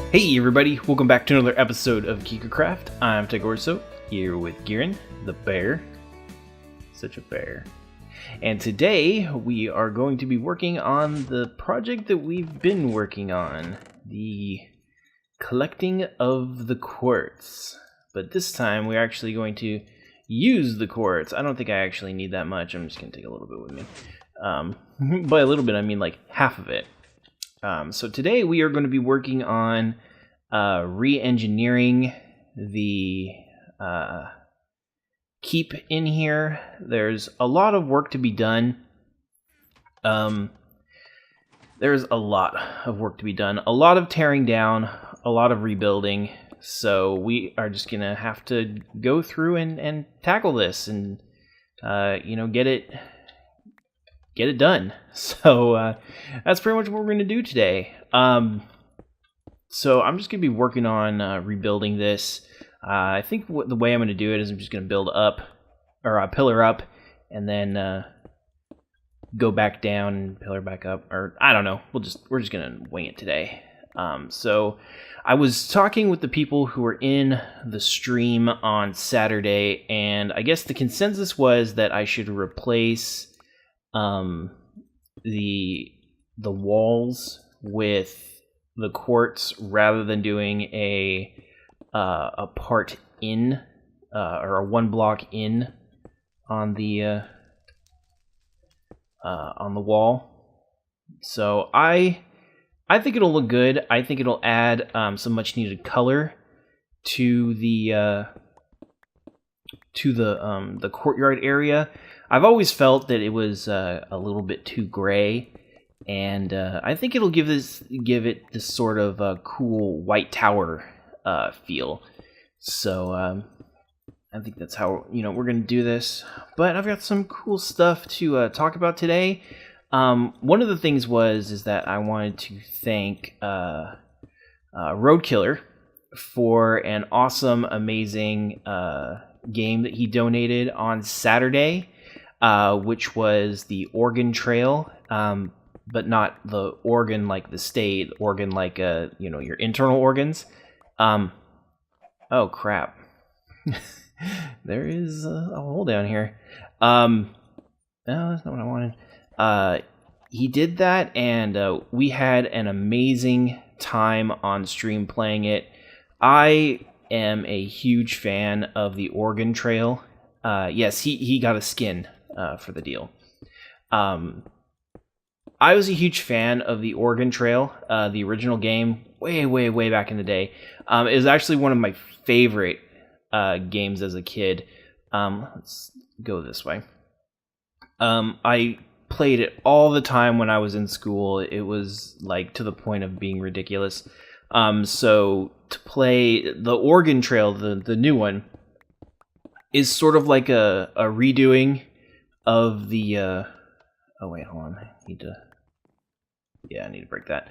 Hey everybody, welcome back to another episode of KigerCraft. I'm Kiger, here with Gearin, the bear. Such a bear. And today we are going to be working on the project that we've been working on, the collecting of the quartz. But this time we're actually going to use the quartz. I don't think I actually need that much. I'm just going to take a little bit with me. By a little bit, I mean like half of it. So today we are going to be working on re-engineering the keep in here. There's a lot of work to be done. There's a lot of work to be done. A lot of tearing down, a lot of rebuilding. So we are just going to have to go through and tackle this and, get it done. So that's pretty much what we're going to do today. So I'm just going to be working on rebuilding this. I think the way I'm going to do it is I'm just going to build up, or pillar up, and then go back down and pillar back up. Or I don't know. We're just going to wing it today. So I was talking with the people who were in the stream on Saturday, and I guess the consensus was that I should replace the walls with the quartz rather than doing a part in or a one block in on the wall. So I think it'll look good. I think it'll add some much needed color to the courtyard area. I've always felt that it was a little bit too gray, and I think it'll give it this sort of cool white tower feel. So I think that's how we're gonna do this. But I've got some cool stuff to talk about today. One of the things is that I wanted to thank Roadkiller for an awesome, amazing game that he donated on Saturday. Which was the Oregon Trail, but not the organ like the state, organ like your internal organs. Oh crap! There is a hole down here. No, that's not what I wanted. He did that, and we had an amazing time on stream playing it. I am a huge fan of the Oregon Trail. Yes, he got a skin for the deal. I was a huge fan of the Oregon Trail, the original game, way back in the day. It was actually one of my favorite games as a kid. Let's go this way. I played it all the time when I was in school. It was like to the point of being ridiculous. So to play the Oregon Trail, the new one, is sort of like a redoing of the oh wait, hold on. I need to break that.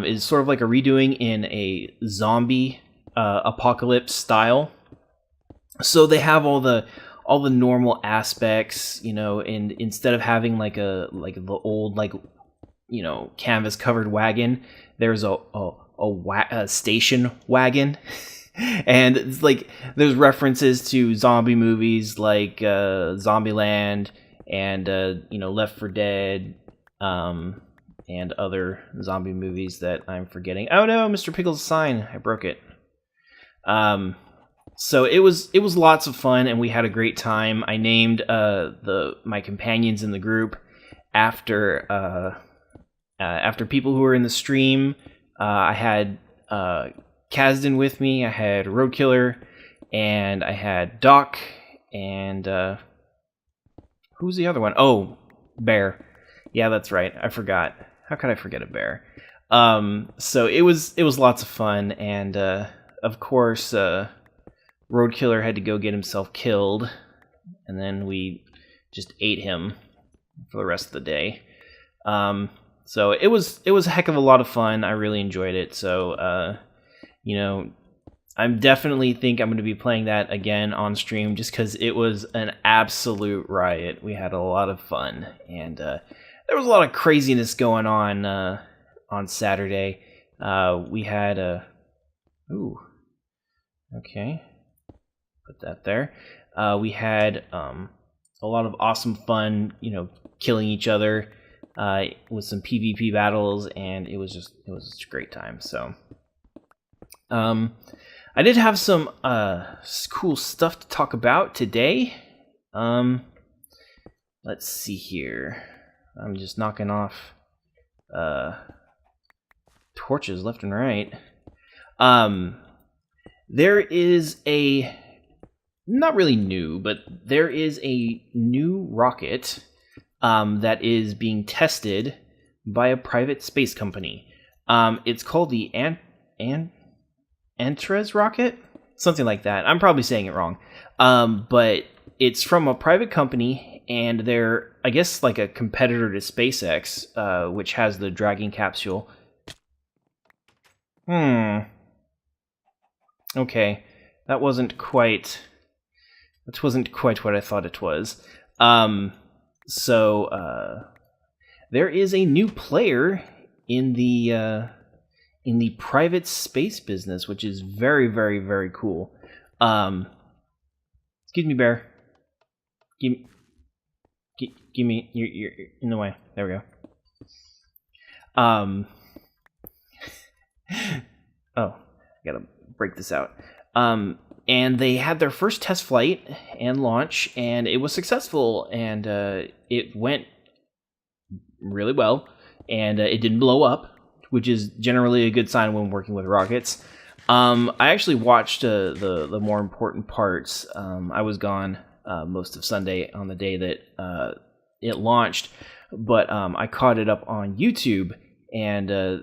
Is sort of like a redoing in a zombie apocalypse style. So they have all the normal aspects, and instead of having like the old canvas covered wagon, there's a station wagon. And it's like there's references to zombie movies like Zombieland and Left 4 Dead and other zombie movies that I'm forgetting. Oh no, Mr. Pickle's sign, I broke it. So it was lots of fun, and we had a great time. I named my companions in the group after people who were in the stream. I had Kasdan with me, I had Roadkiller, and I had Doc, and who's the other one? Oh, Bear. Yeah, that's right. I forgot. How could I forget a bear? So it was lots of fun, and of course, Roadkiller had to go get himself killed, and then we just ate him for the rest of the day. So it was a heck of a lot of fun. I really enjoyed it. So I definitely think I'm going to be playing that again on stream just because it was an absolute riot. We had a lot of fun, and there was a lot of craziness going on Saturday. We had Ooh. Okay. Put that there. We had a lot of awesome fun, killing each other with some PvP battles, and it was just a great time. So, I did have some cool stuff to talk about today. Let's see here. I'm just knocking off torches left and right. There is not really new, but there is a new rocket that is being tested by a private space company. It's called the Antres rocket, something like that. I'm probably saying it wrong, but it's from a private company, and they're, I guess, like a competitor to SpaceX, which has the Dragon capsule. Okay, that wasn't quite what I thought it was. So there is a new player in the private space business, which is very, very, very cool. Excuse me, bear. Give me. You're in the way. There we go. Oh, I gotta break this out. And they had their first test flight and launch, and it was successful, and it went really well, and it didn't blow up, which is generally a good sign when working with rockets. I actually watched the more important parts. I was gone most of Sunday on the day that it launched, but I caught it up on YouTube, and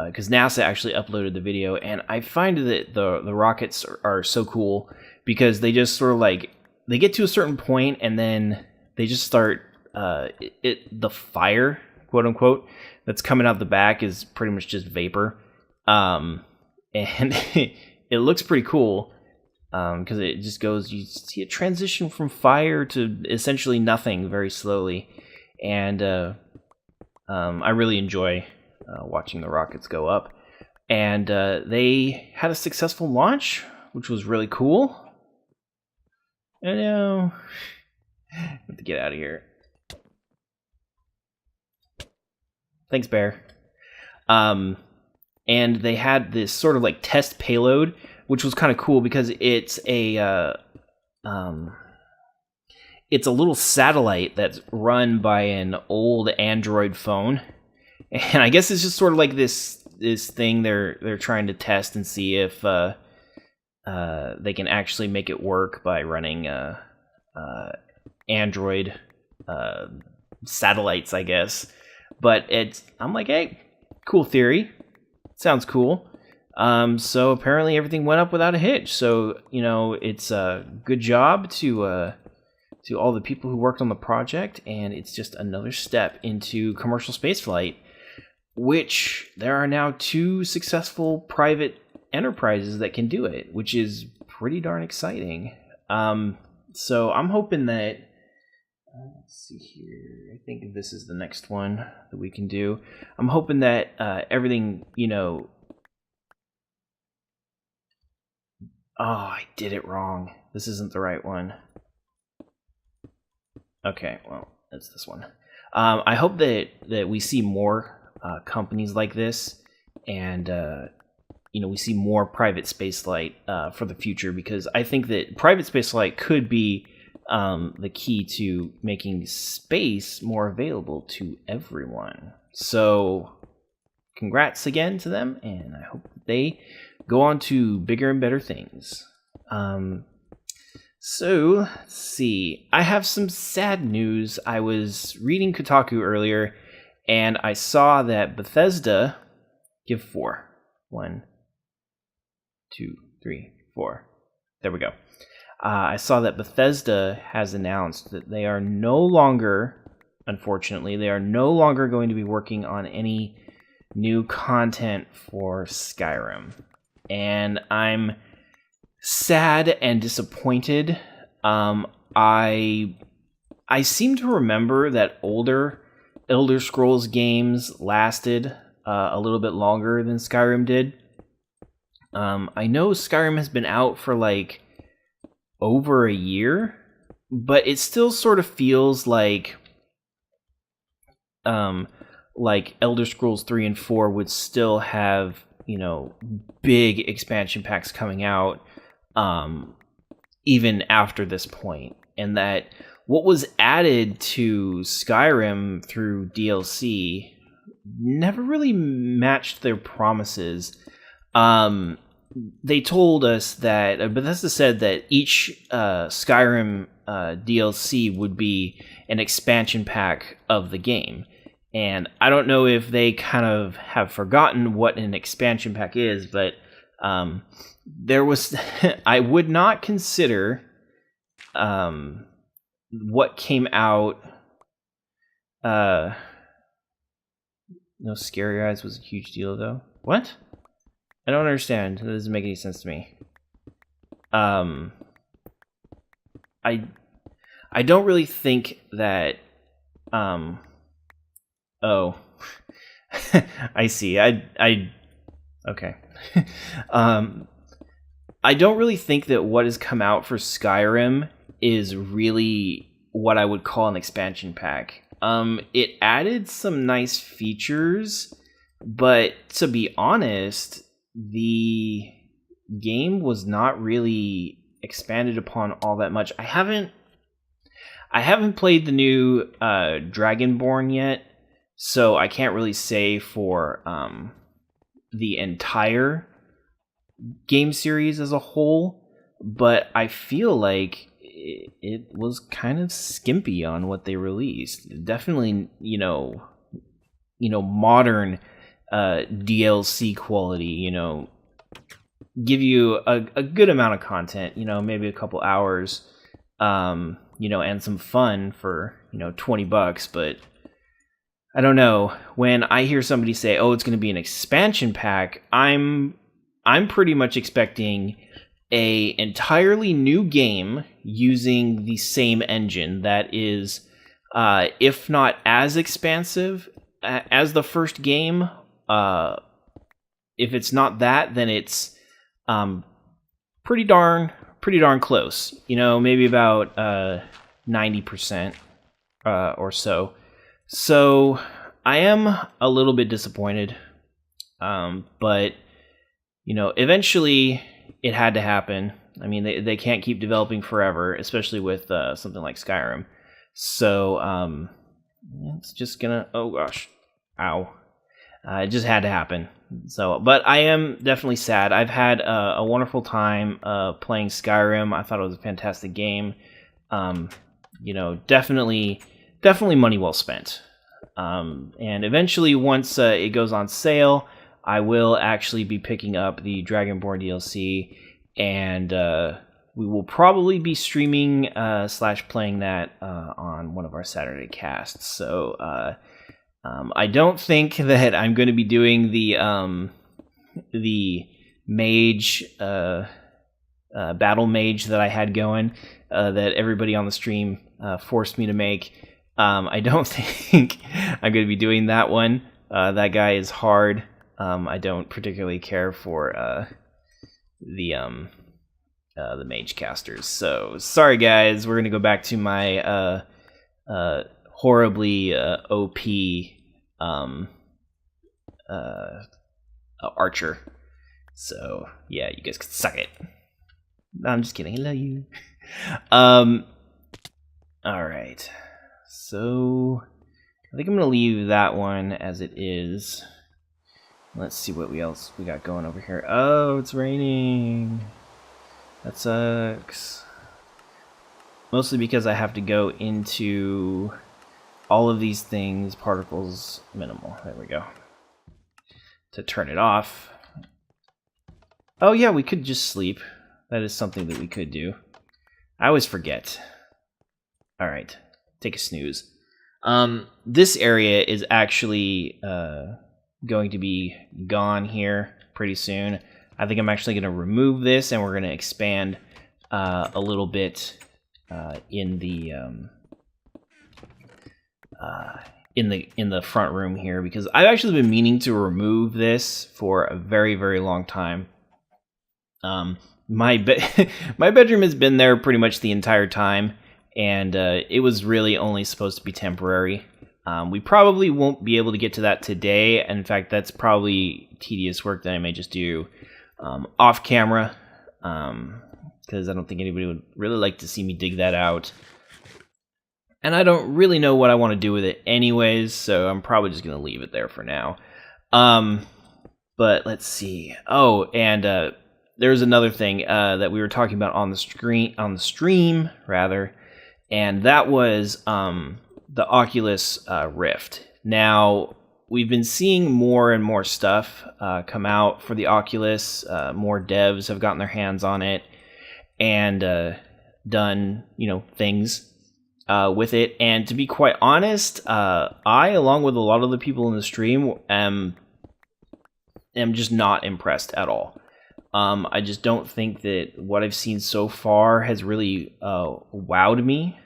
because NASA actually uploaded the video, and I find that the rockets are so cool because they just sort of like, they get to a certain point and then they just start the fire, quote unquote, that's coming out the back is pretty much just vapor, and it looks pretty cool because it just goes, you see a transition from fire to essentially nothing very slowly, and I really enjoy watching the rockets go up. And they had a successful launch, which was really cool. I know. I have to get out of here. Thanks, Bear. And they had this sort of like test payload, which was kind of cool because it's a little satellite that's run by an old Android phone. And I guess it's just sort of like this thing they're trying to test and see if they can actually make it work by running Android satellites, I guess. But I'm like, hey, cool theory, sounds cool. So apparently everything went up without a hitch. So it's a good job to all the people who worked on the project, and it's just another step into commercial spaceflight, which there are now 2 successful private enterprises that can do it, which is pretty darn exciting. So I'm hoping that, let's see here, I think this is the next one that we can do. I'm hoping that everything, oh, I did it wrong. This isn't the right one. Okay, well, it's this one. I hope that we see more companies like this, and we see more private spaceflight for the future, because I think that private spaceflight could be the key to making space more available to everyone. So congrats again to them, and I hope that they go on to bigger and better things. So let's see, I have some sad news. I was reading Kotaku earlier, and I saw that Bethesda, give 4. 1, 2, 3, 4. There we go. I saw that Bethesda has announced that they are no longer, unfortunately, they are no longer going to be working on any new content for Skyrim. And I'm sad and disappointed. I seem to remember that older Elder Scrolls games lasted a little bit longer than Skyrim did. I know Skyrim has been out for like over a year, but it still sort of feels like Elder Scrolls 3 and 4 would still have, you know, big expansion packs coming out even after this point, and that what was added to Skyrim through DLC never really matched their promises. They told us that Bethesda said that each Skyrim DLC would be an expansion pack of the game. And I don't know if they kind of have forgotten what an expansion pack is, but there was... I would not consider what came out... No Scary Eyes was a huge deal, though. What? I don't understand. That doesn't make any sense to me. I don't really think that... Oh. I see. Okay. I don't really think that what has come out for Skyrim is really what I would call an expansion pack. It added some nice features, but to be honest, the game was not really expanded upon all that much. I haven't played the new Dragonborn yet, so I can't really say for the entire game series as a whole, but I feel like it was kind of skimpy on what they released. Definitely, modern DLC quality, give you a good amount of content, maybe a couple hours, and some fun for, $20, but I don't know. When I hear somebody say, "Oh, it's going to be an expansion pack," I'm pretty much expecting a entirely new game using the same engine that is, if not as expansive as the first game. If it's not that, then it's pretty darn close. Maybe about 90% or so. So I am a little bit disappointed, but eventually it had to happen. I mean, they can't keep developing forever, especially with something like Skyrim. So it's just gonna... Oh gosh, ow! It just had to happen. So, but I am definitely sad. I've had a wonderful time playing Skyrim. I thought it was a fantastic game. Definitely money well spent. And eventually, once it goes on sale, I will actually be picking up the Dragonborn DLC, and we will probably be streaming / playing that on one of our Saturday casts. So I don't think that I'm going to be doing the mage battle mage that I had going, that everybody on the stream forced me to make. I don't think I'm going to be doing that one. That guy is hard. I don't particularly care for the mage casters. So sorry guys, we're going to go back to my horribly OP archer. So yeah, you guys can suck it. No, I'm just kidding. I love you. All right. So I think I'm gonna leave that one as it is. Let's see what else we got going over here. Oh, it's raining. That sucks. Mostly because I have to go into all of these things, particles minimal. There we go. To turn it off. Oh yeah, we could just sleep. That is something that we could do. I always forget. All right, take a snooze. This area is actually going to be gone here pretty soon. I think I'm actually going to remove this, and we're going to expand a little bit in the front room here, because I've actually been meaning to remove this for a very, very long time. My my bedroom has been there pretty much the entire time, and it was really only supposed to be temporary. We probably won't be able to get to that today. In fact, that's probably tedious work that I may just do off camera, because I don't think anybody would really like to see me dig that out. And I don't really know what I want to do with it anyways, so I'm probably just going to leave it there for now. But let's see. Oh, and there's another thing that we were talking about on the stream, and that was the Oculus Rift. Now, we've been seeing more and more stuff come out for the Oculus. More devs have gotten their hands on it and done, things with it. And to be quite honest, I, along with a lot of the people in the stream, am just not impressed at all. I just don't think that what I've seen so far has really wowed me.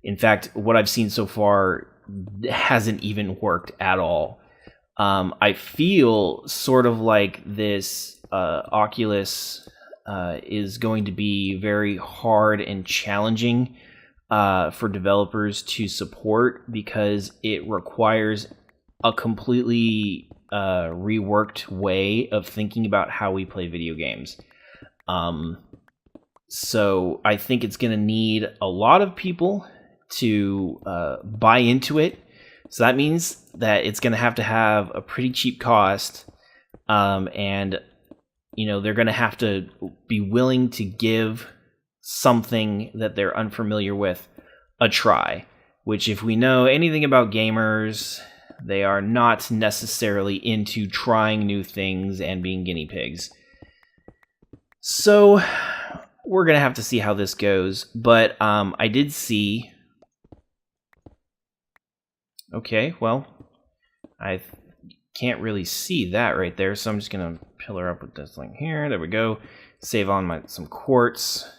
In fact, what I've seen so far hasn't even worked at all. I feel sort of like this Oculus is going to be very hard and challenging for developers to support, because it requires a completely reworked way of thinking about how we play video games. So I think it's going to need a lot of people to buy into it. So that means that it's going to have a pretty cheap cost, and they're going to have to be willing to give something that they're unfamiliar with a try, which, if we know anything about gamers, they are not necessarily into trying new things and being guinea pigs. So we're going to have to see how this goes. But I did see... Okay, well, I can't really see that right there, so I'm just going to pillar up with this thing here. There we go. Save on some quartz,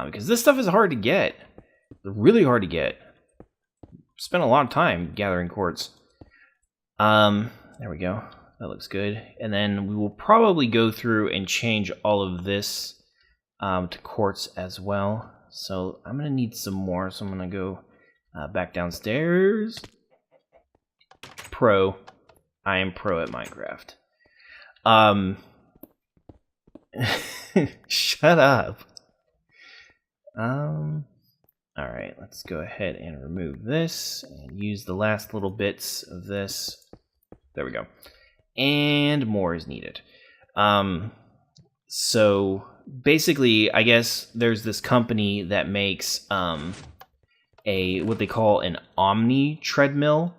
because this stuff is hard to get. Really hard to get. Spent a lot of time gathering quartz. There we go. That looks good. And then we will probably go through and change all of this to quartz as well. So I'm going to need some more, so I'm going to go back downstairs. Pro. I am pro at Minecraft. Shut up. Alright, let's go ahead and remove this and use the last little bits of this. There we go. And more is needed. So basically, I guess there's this company that makes what they call an Omni treadmill.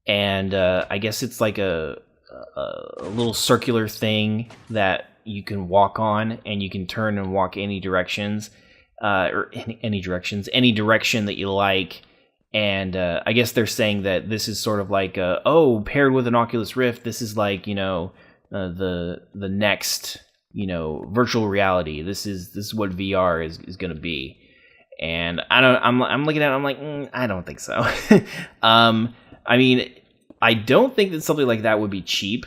And I guess it's like a little circular thing that you can walk on, and you can turn and walk any directions, any direction that you like. And I guess they're saying that this is sort of like paired with an Oculus Rift, this is like the next virtual reality. This is what VR is going to be. And I'm looking at it, I'm like, I don't think so. I mean, I don't think that something like that would be cheap.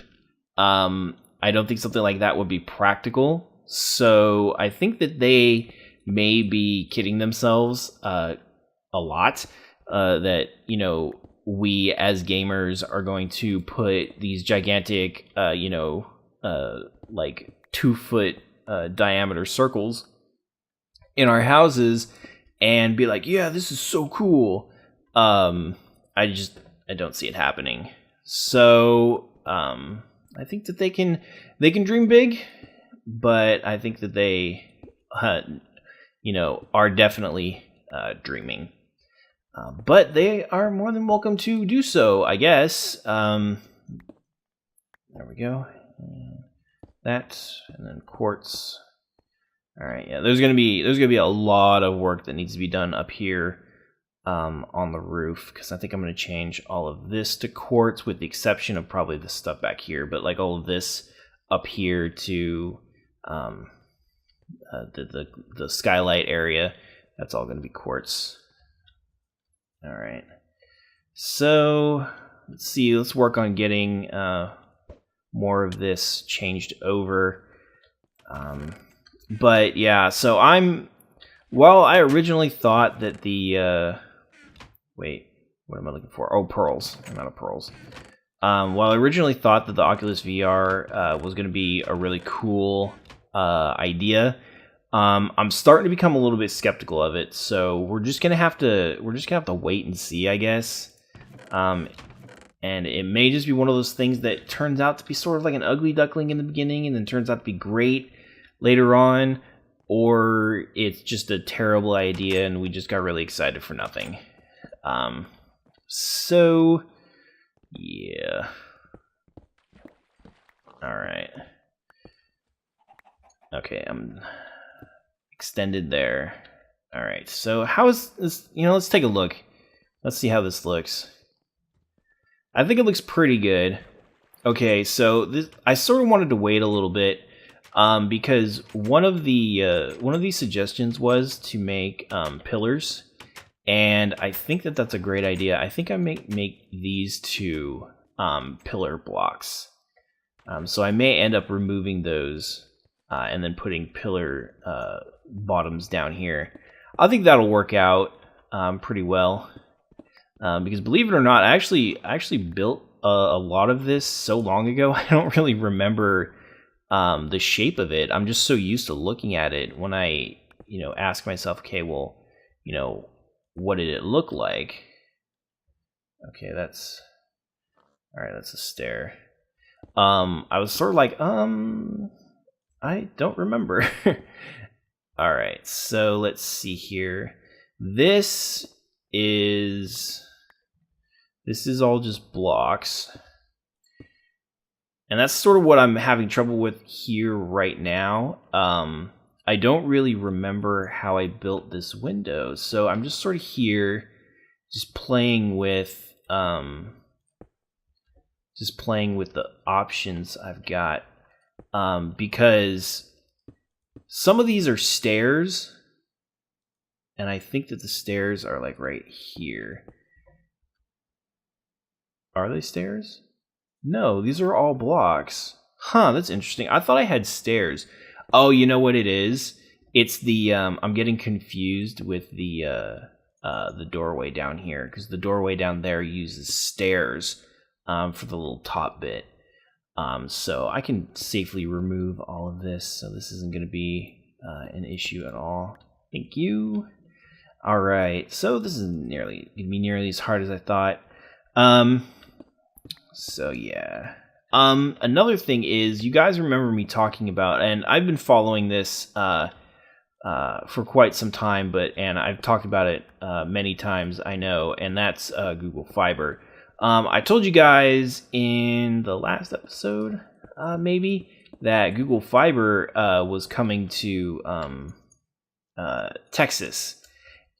I don't think something like that would be practical. So I think that they may be kidding themselves a lot. That, we as gamers are going to put these gigantic, like 2-foot diameter circles in our houses and be like, yeah, this is so cool. I don't see it happening. So I think that they can dream big, but I think that they are definitely dreaming. But they are more than welcome to do so, I guess. There we go. That, and then quartz. All right, yeah. There's gonna be a lot of work that needs to be done up here on the roof, because I think I'm gonna change all of this to quartz, with the exception of probably this stuff back here. But like all of this up here to the skylight area, that's all gonna be quartz. All right. So let's see. Let's work on getting more of this changed over. But yeah, so well, I originally thought that the wait, what am I looking for? Oh, pearls. I'm out of pearls. Well, I originally thought that the Oculus VR was going to be a really cool idea. I'm starting to become a little bit skeptical of it, so we're just gonna have to wait and see, I guess. And it may just be one of those things that turns out to be sort of like an ugly duckling in the beginning, and then turns out to be great later on, or it's just a terrible idea, and we just got really excited for nothing. So yeah. All right. Okay, I'm extended there. All right. So how is this? Let's take a look. Let's see how this looks. I think it looks pretty good. Okay, so I sort of wanted to wait a little bit because one of these suggestions was to make pillars, and I think that that's a great idea. I think I make these two pillar blocks. So I may end up removing those and then putting pillar bottoms down here. I think that'll work out pretty well. Because believe it or not, I actually built a lot of this so long ago, I don't really remember the shape of it. I'm just so used to looking at it when I, ask myself, okay, well, what did it look like? Okay, that's a stair. I was sort of like, I don't remember. All right, so let's see here. This is all just blocks. And that's sort of what I'm having trouble with here right now. I don't really remember how I built this window. So I'm just sort of here, just playing with the options I've got. Because some of these are stairs, and I think that the stairs are like right here. Are they stairs? No, these are all blocks. Huh, that's interesting. I thought I had stairs. Oh, you know what it is? It's the I'm getting confused with the doorway down here, because the doorway down there uses stairs for the little top bit. So I can safely remove all of this, so this isn't going to be an issue at all. Thank you. All right, so this is going to be nearly as hard as I thought. So yeah. Another thing is, you guys remember me talking about, and I've been following this for quite some time, and I've talked about it many times, I know, and that's Google Fiber. I told you guys in the last episode, maybe, that Google Fiber was coming to Texas,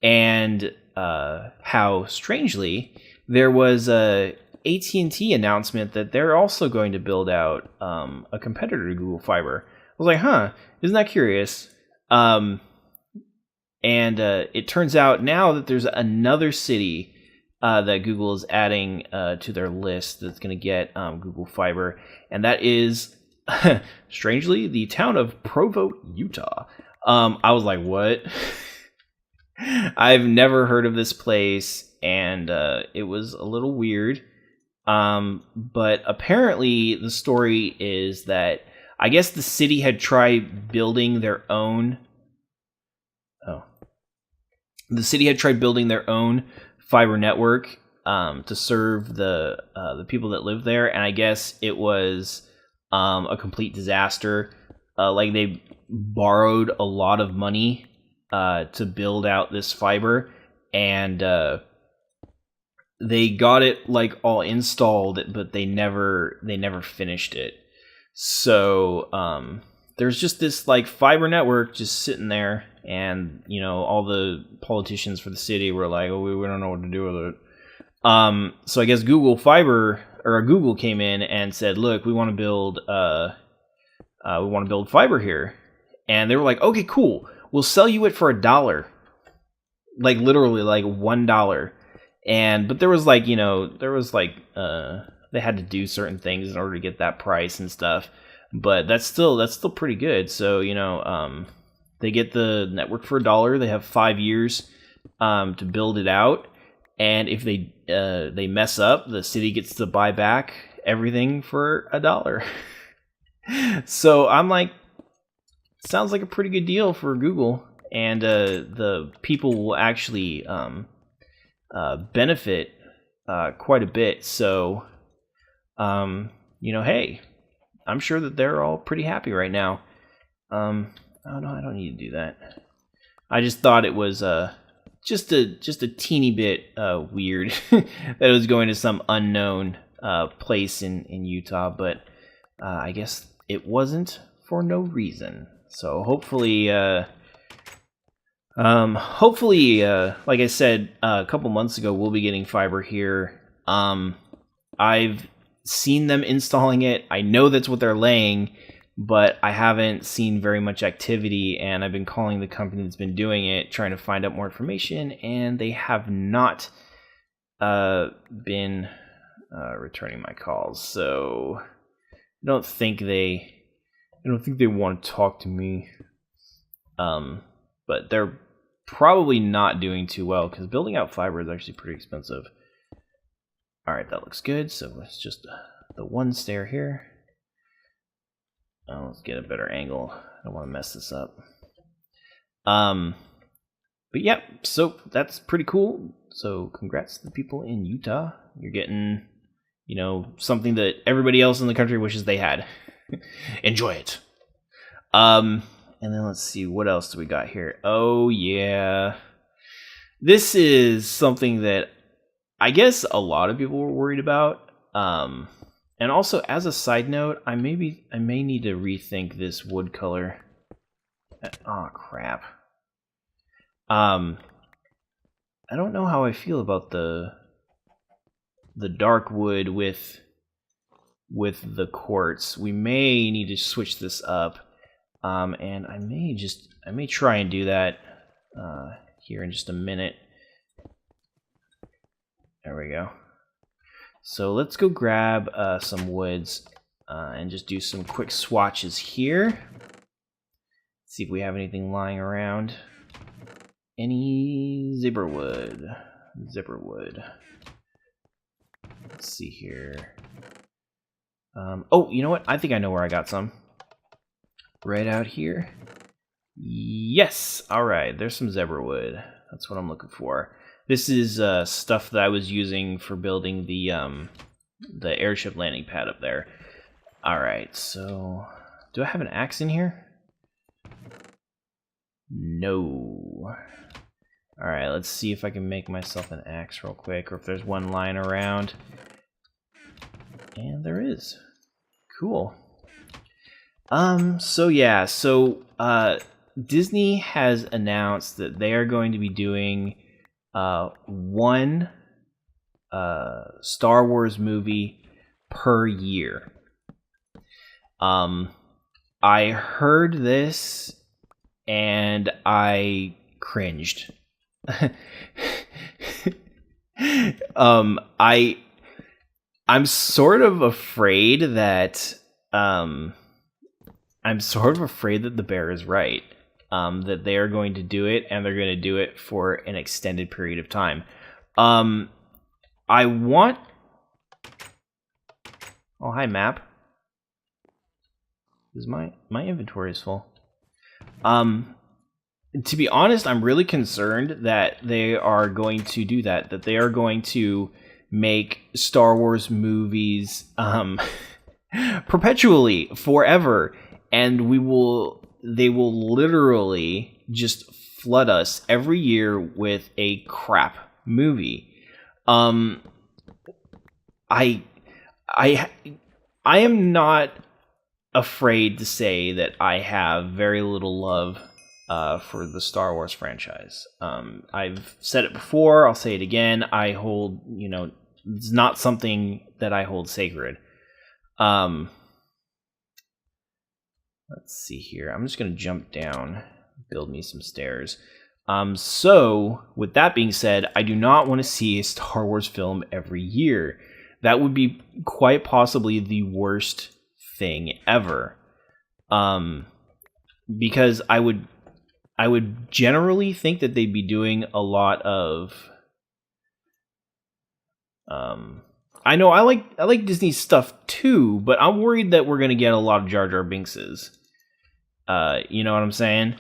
and how strangely there was a AT&T announcement that they're also going to build out a competitor to Google Fiber. I was like, huh, isn't that curious? And it turns out now that there's another city that Google is adding to their list that's going to get Google Fiber, and that is, strangely, the town of Provo, Utah. I was like, what? I've never heard of this place, and it was a little weird. But apparently the story is that I guess the city had tried building their own. The city had tried building their own fiber network to serve the people that live there, and I guess it was a complete disaster. Like, they borrowed a lot of money to build out this fiber, and they got it like all installed, but they never finished it. So there's just this like fiber network just sitting there, and all the politicians for the city were like, oh, we don't know what to do with it. So I guess Google came in and said, look, we want to build fiber here, and they were like, okay, cool, we'll sell you it for $1, like literally like $1. But there was like, they had to do certain things in order to get that price and stuff. but that's still pretty good. So they get the network for $1. They have 5 years to build it out, and if they mess up, the city gets to buy back everything for $1. So I'm like, sounds like a pretty good deal for Google, and the people will actually benefit quite a bit. So, hey, I'm sure that they're all pretty happy right now. Oh no, I don't need to do that. I just thought it was just a teeny bit weird that it was going to some unknown place in Utah, but I guess it wasn't for no reason. So hopefully, like I said a couple months ago, we'll be getting fiber here. I've seen them installing it. I know that's what they're laying, but I haven't seen very much activity, and I've been calling the company that's been doing it, trying to find out more information, and they have not been returning my calls. So I don't think they want to talk to me. But they're probably not doing too well, because building out fiber is actually pretty expensive. All right, that looks good. So it's just the one stair here. Let's get a better angle. I don't want to mess this up. But yeah, so that's pretty cool. So congrats to the people in Utah. You're getting, something that everybody else in the country wishes they had. Enjoy it. And then let's see, what else do we got here? Oh yeah, this is something that I guess a lot of people were worried about. And also, as a side note, I may need to rethink this wood color. Oh crap. I don't know how I feel about the dark wood with the quartz. We may need to switch this up. And I may try and do that here in just a minute. There we go. So let's go grab some woods and just do some quick swatches here. See if we have anything lying around. Any zipper wood. Let's see here. Oh, you know what? I think I know where I got some. Right out here. Yes. All right. There's some zebra wood. That's what I'm looking for. This is stuff that I was using for building the airship landing pad up there. All right. So, do I have an axe in here? No. All right. Let's see if I can make myself an axe real quick, or if there's one lying around. And there is. Cool. Disney has announced that they are going to be doing one Star Wars movie per year. I heard this and I cringed. I'm sort of afraid that the bear is right. That they are going to do it, and they're going to do it for an extended period of time. I want... Oh, hi, map. Is my inventory is full. To be honest, I'm really concerned that they are going to do that. That they are going to make Star Wars movies perpetually, forever. And they will literally just flood us every year with a crap movie. I am not afraid to say that I have very little love for the Star Wars franchise. I've said it before, I'll say it again. I hold, it's not something that I hold sacred. Let's see here. I'm just going to jump down, build me some stairs. So, with that being said, I do not want to see a Star Wars film every year. That would be quite possibly the worst thing ever. Because I would generally think that they'd be doing a lot of. I know I like Disney stuff too, but I'm worried that we're gonna get a lot of Jar Jar Binkses. You know what I'm saying?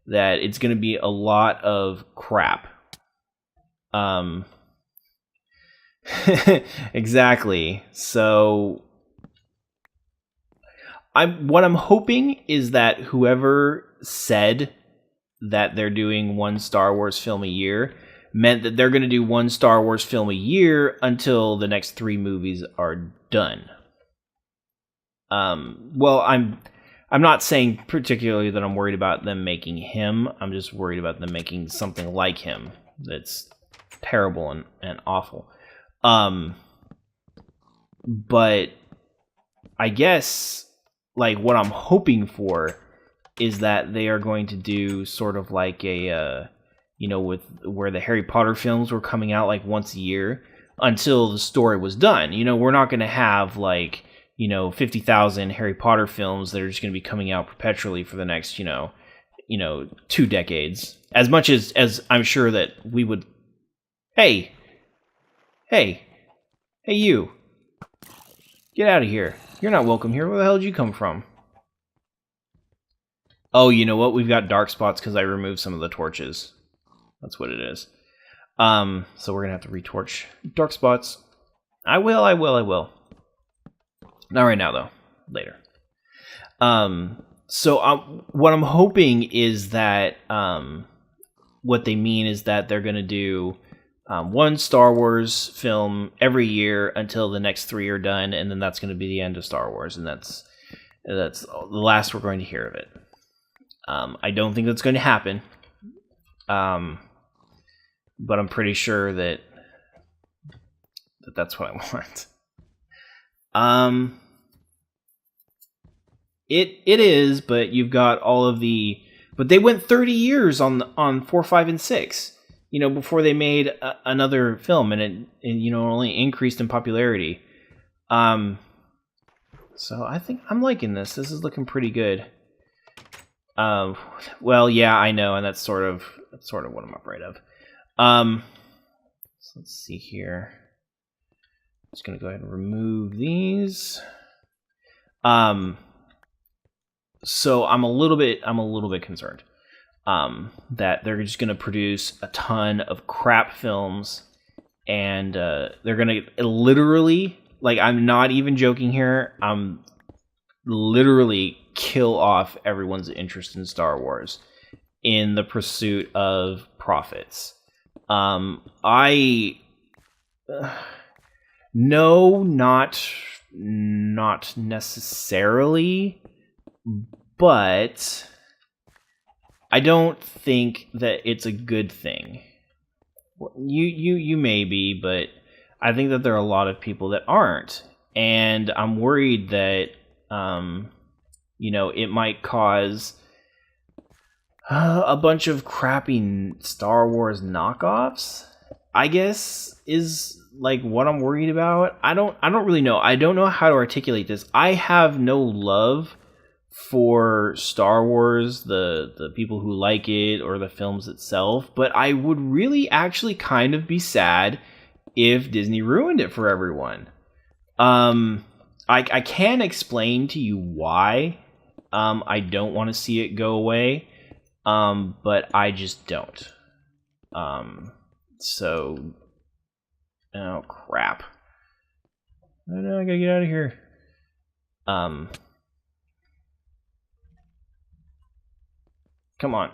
That it's gonna be a lot of crap. Exactly. So what I'm hoping is that whoever said that they're doing one Star Wars film a year meant that they're going to do one Star Wars film a year until the next 3 movies are done. Well, I'm not saying particularly that I'm worried about them making him. I'm just worried about them making something like him that's terrible and awful. But I guess like what I'm hoping for is that they are going to do sort of like a with where the Harry Potter films were coming out like once a year until the story was done. We're not going to have like 50,000 Harry Potter films that are just going to be coming out perpetually for the next 2 decades. As much as I'm sure that we would. Hey, you! Get out of here! You're not welcome here. Where the hell did you come from? Oh, you know what? We've got dark spots because I removed some of the torches. That's what it is. So we're gonna have to retorch dark spots. I will. Not right now, though. Later. So what I'm hoping is that what they mean is that they're gonna do one Star Wars film every year until the next 3 are done, and then that's going to be the end of Star Wars, and that's the last we're going to hear of it. I don't think that's going to happen, but I'm pretty sure that that's what I want. It is, but you've got all of the. But they went 30 years on 4, 5, and 6. Before they made another film, and it only increased in popularity. So I think I'm liking this. This is looking pretty good. Well, yeah, I know, and that's sort of what I'm afraid of. So let's see here. I'm just gonna go ahead and remove these. So I'm a little bit concerned. That they're just going to produce a ton of crap films, and they're going to literally, like, I'm not even joking here, literally kill off everyone's interest in Star Wars in the pursuit of profits. No, not necessarily, but I don't think that it's a good thing. You may be, but I think that there are a lot of people that aren't, and I'm worried that it might cause a bunch of crappy Star Wars knockoffs, I guess, is like what I'm worried about. I don't really know. I don't know how to articulate this. I have no love for Star Wars, the people who like it, or the films itself, but I would really actually kind of be sad if Disney ruined it for everyone. I can't explain to you why I don't want to see it go away, but I just don't. So, oh crap! I gotta get out of here. Come on.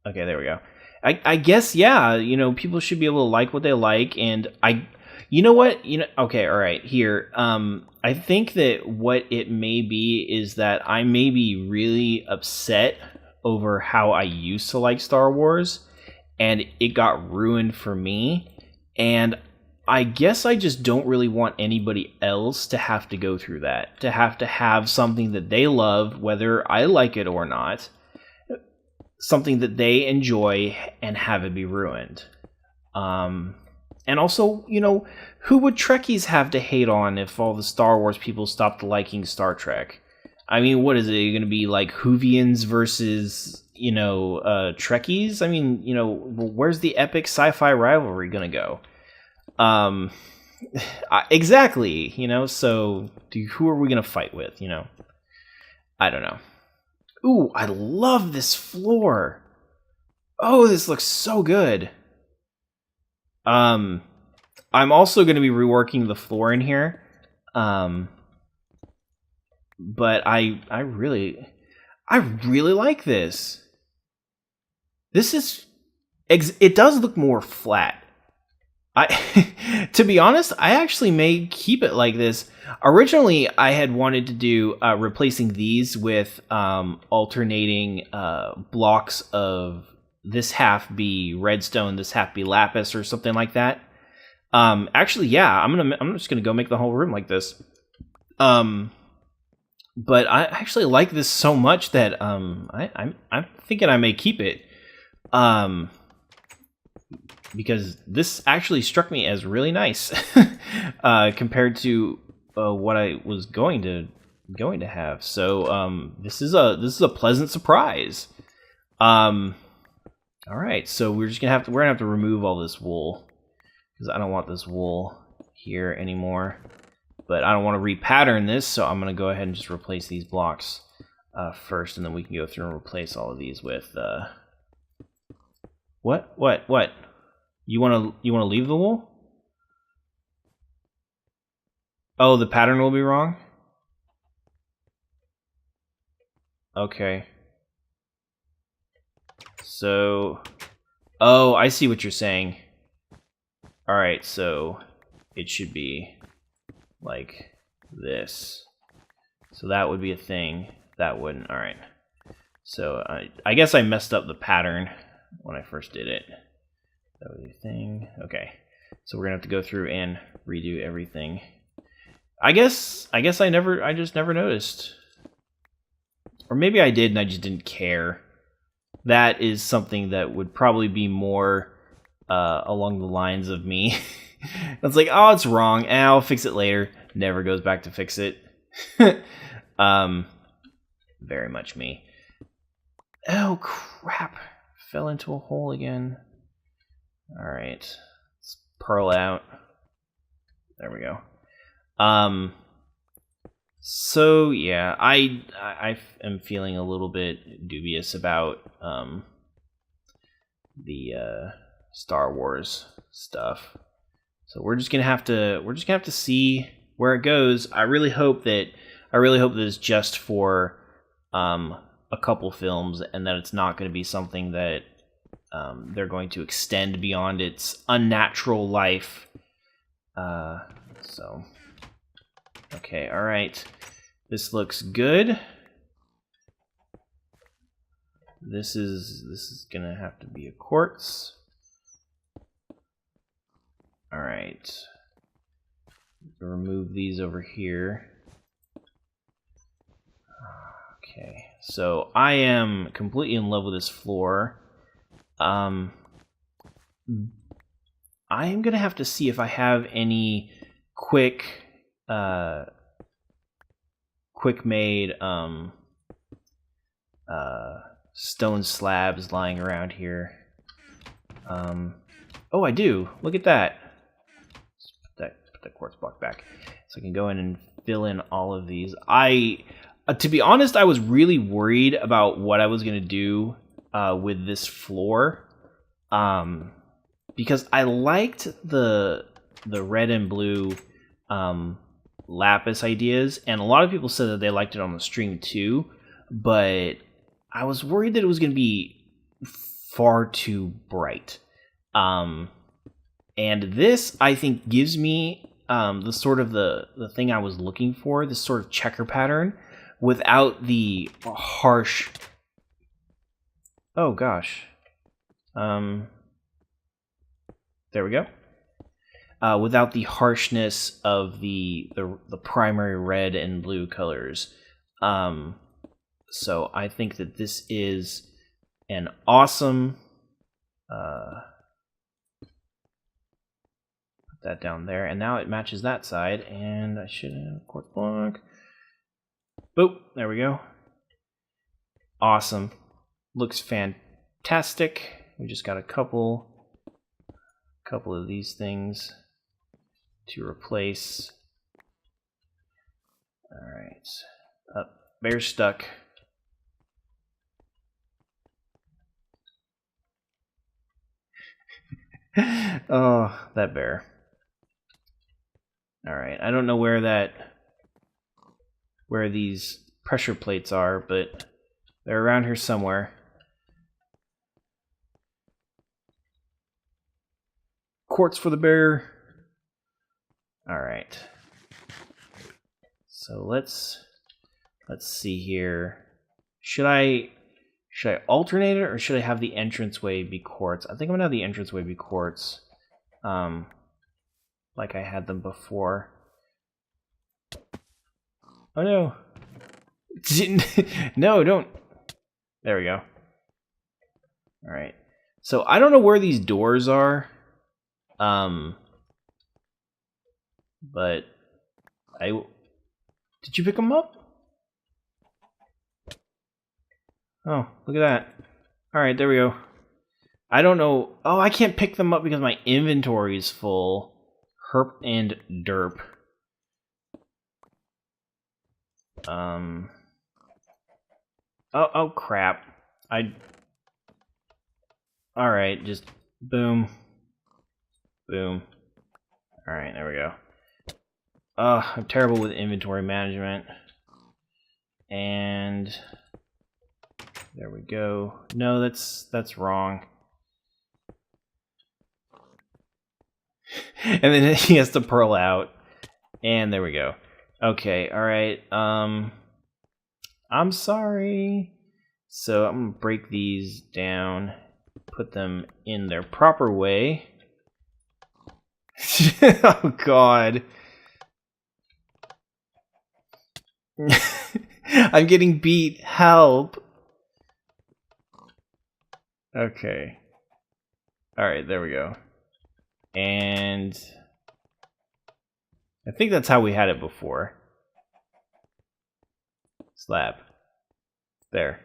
Okay, there we go. I guess, yeah, people should be able to like what they like, and you know what? Okay, all right, here. I think that what it may be is that I may be really upset over how I used to like Star Wars, and it got ruined for me, and I guess I just don't really want anybody else to have to go through that, to have something that they love, whether I like it or not, something that they enjoy, and have it be ruined. And also, who would Trekkies have to hate on if all the Star Wars people stopped liking Star Trek? I mean, what is it going to be like? Whovians versus, Trekkies? I mean, where's the epic sci-fi rivalry going to go? Exactly, so who are we going to fight with, I don't know. Ooh, I love this floor. Oh, this looks so good. I'm also going to be reworking the floor in here. But I really like this. This is it does look more flat. To be honest, I actually may keep it like this. Originally, I had wanted to do replacing these with alternating blocks of this half be redstone, this half be lapis, or something like that. Actually, yeah, I'm just gonna go make the whole room like this. But I actually like this so much that I'm thinking I may keep it. Because this actually struck me as really nice compared to what I was going to have. So this is a pleasant surprise. All right, so we're gonna have to remove all this wool because I don't want this wool here anymore. But I don't want to repattern this, so I'm going to go ahead and just replace these blocks first, and then we can go through and replace all of these with what? You want to leave the wool? Oh, the pattern will be wrong? Okay. So, oh, I see what you're saying. All right, so it should be like this. So that would be a thing. That wouldn't. All right. So I guess I messed up the pattern when I first did it. That would be a thing. Okay. So we're gonna have to go through and redo everything. I guess I just never noticed. Or maybe I did and I just didn't care. That is something that would probably be more along the lines of me. It's like, oh, it's wrong. I'll fix it later. Never goes back to fix it. Very much me. Oh, crap. Fell into a hole again. All right. Let's pearl out. There we go. So, yeah, I am feeling a little bit dubious about the Star Wars stuff. So we're just gonna have to see where it goes. I really hope that it's just for a couple films, and that it's not going to be something that they're going to extend beyond its unnatural life. So, okay, all right, this looks good. This is gonna have to be a quartz. All right, remove these over here. Okay, so I am completely in love with this floor. I am gonna have to see if I have any quick made stone slabs lying around here. Oh, I do. Look at that. Let's put that quartz block back, so I can go in and fill in all of these. To be honest, I was really worried about what I was gonna do with this floor, because I liked the red and blue lapis ideas, and a lot of people said that they liked it on the stream too, but I was worried that it was going to be far too bright. And this, I think, gives me the sort of the thing I was looking for, this sort of checker pattern, without the harsh... Oh, gosh. There we go. Without the harshness of the primary red and blue colors. So I think that this is an awesome... put that down there, and now it matches that side, and I should have a quartz block. Boop, there we go. Awesome. Looks fantastic. We just got a couple of these things to replace. Alright. Bear's stuck. Oh, that bear. Alright, I don't know where these pressure plates are, but they're around here somewhere. Quartz for the bear. Alright. So let's see here. Should I alternate it, or should I have the entranceway be quartz? I think I'm gonna have the entranceway be quartz. Like I had them before. Oh no. No, don't. There we go. Alright. So I don't know where these doors are. But did you pick them up? Oh, look at that. Alright, there we go. I don't know. Oh, I can't pick them up because my inventory is full. Herp and derp. Oh crap. Alright, just boom. Boom. Alright, there we go. I'm terrible with inventory management. And there we go. No, that's wrong. And then he has to pearl out. And there we go. Okay, alright. I'm sorry. So I'm gonna break these down, put them in their proper way. Oh god. I'm getting beat. Help. Okay. Alright, there we go. And I think that's how we had it before. Slab. There.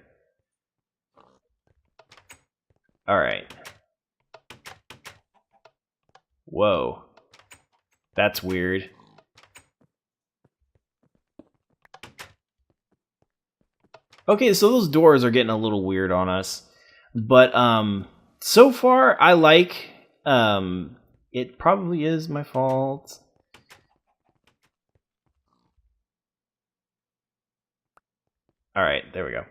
Alright. Whoa. That's weird. Okay, so those doors are getting a little weird on us. But so far I like it probably is my fault. Alright, there we go.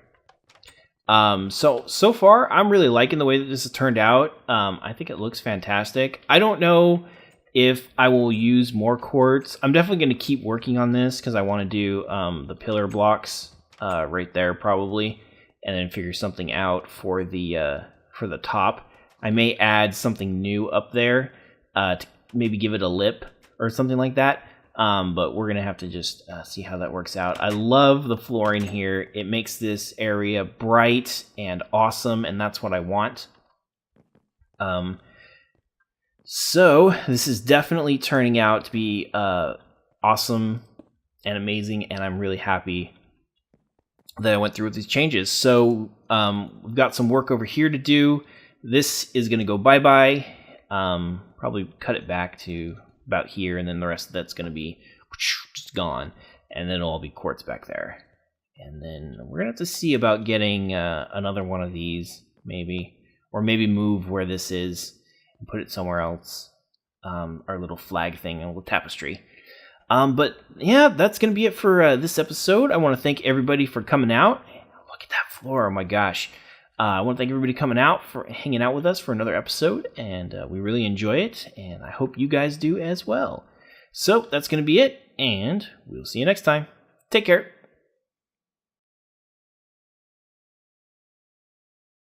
So far, I'm really liking the way that this has turned out. I think it looks fantastic. I don't know if I will use more quartz. I'm definitely going to keep working on this because I want to do the pillar blocks right there probably, and then figure something out for the top. I may add something new up there to maybe give it a lip or something like that. But we're gonna have to just see how that works out. I love the flooring here. It makes this area bright and awesome, and that's what I want. So this is definitely turning out to be awesome and amazing, and I'm really happy that I went through with these changes. So we've got some work over here to do. This is gonna go bye-bye. Probably cut it back to about here, and then the rest of that's going to be just gone, and then it'll all be quartz back there. And then we're gonna have to see about getting another one of these, maybe, or maybe move where this is and put it somewhere else. Our little flag thing, a little tapestry. But yeah, that's gonna be it for this episode. I want to thank everybody for coming out. Look at that floor! Oh my gosh. I want to thank everybody coming out, for hanging out with us for another episode, and we really enjoy it, and I hope you guys do as well. So that's going to be it, and we'll see you next time. Take care.